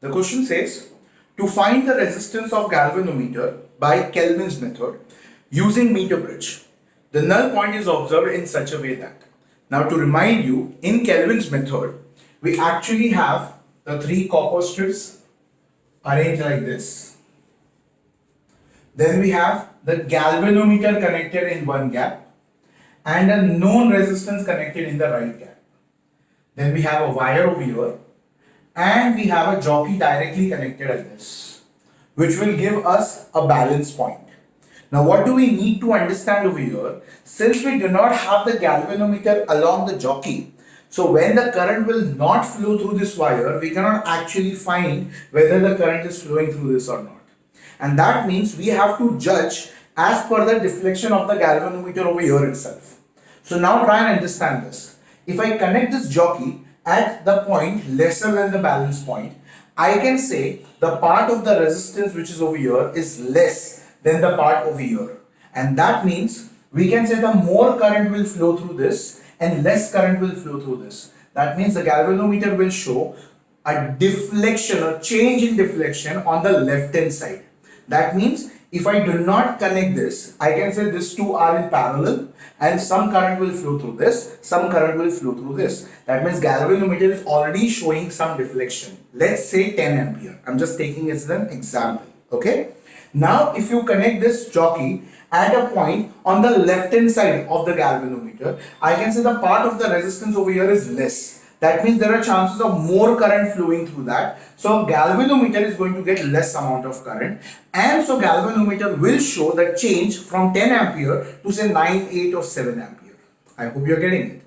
The question says to find the resistance of galvanometer by Kelvin's method using meter bridge. The null point is observed in such a way that. Now to remind you, in Kelvin's method, we actually have the three copper strips arranged like this. Then we have the galvanometer connected in one gap and a known resistance connected in the right gap. Then we have a wire over here and we have a jockey directly connected like this, which will give us a balance point. Now what do we need to understand over here? Since we do not have the galvanometer along the jockey, so when the current will not flow through this wire, we cannot actually find whether the current is flowing through this or not. And that means we have to judge as per the deflection of the galvanometer over here itself. So now try and understand this. If I connect this jockey at the point lesser than the balance point, I can say the part of the resistance which is over here is less than the part over here. And that means we can say the more current will flow through this and less current will flow through this. That means the galvanometer will show a deflection or change in deflection on the left hand side. That means if I do not connect this, I can say these two are in parallel and some current will flow through this, some current will flow through this. That means galvanometer is already showing some deflection. Let's say 10 ampere. I'm just taking it as an example. Okay. Now if you connect this jockey at a point on the left hand side of the galvanometer, I can say the part of the resistance over here is less. That means there are chances of more current flowing through that. So galvanometer is going to get less amount of current. And so galvanometer will show the change from 10 ampere to say 9, 8 or 7 ampere. I hope you're getting it.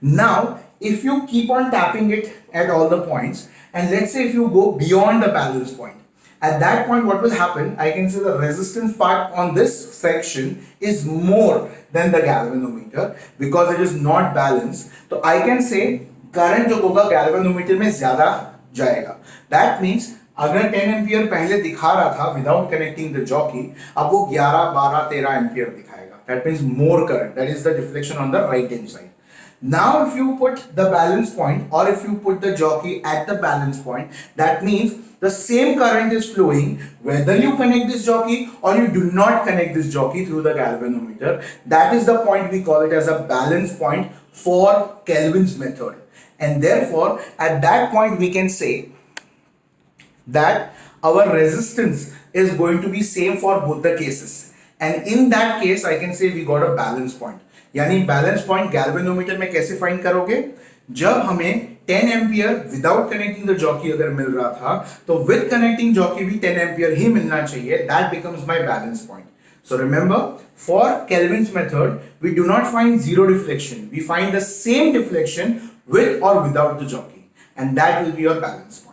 Now, if you keep on tapping it at all the points, and let's say if you go beyond the balance point, at that point what will happen, I can say the resistance part on this section is more than the galvanometer because it is not balanced. So I can say current जो होगा galvanometer में ज्यादा जाएगा. That means अगर 10 ampere पहले दिखा रहा था विदाउट कनेक्टिंग द जॉकी, अब वो 11, 12, 13 एम्पियर दिखाएगा. That means more current. That is the deflection on the right hand side. Now if you put the balance point or if you put the jockey at the balance point, that means the same current is flowing whether you connect this jockey or you do not connect this jockey through the galvanometer. That is the point we call it as a balance point for Kelvin's method. And therefore at that point we can say that our resistance is going to be same for both the cases. And in that case I can say we got a balance point. यानी balance point galvanometer में कैसे find करोगे? जब हमें 10 ampere without connecting the jockey अगर मिल रहा था तो विद कनेक्टिंग जॉकी भी 10 एम्पियर ही मिलना चाहिए. That becomes my balance point. So remember, for Kelvin's method, we do not find zero deflection. We find the same deflection with or without the jockey, and that will be your balance point.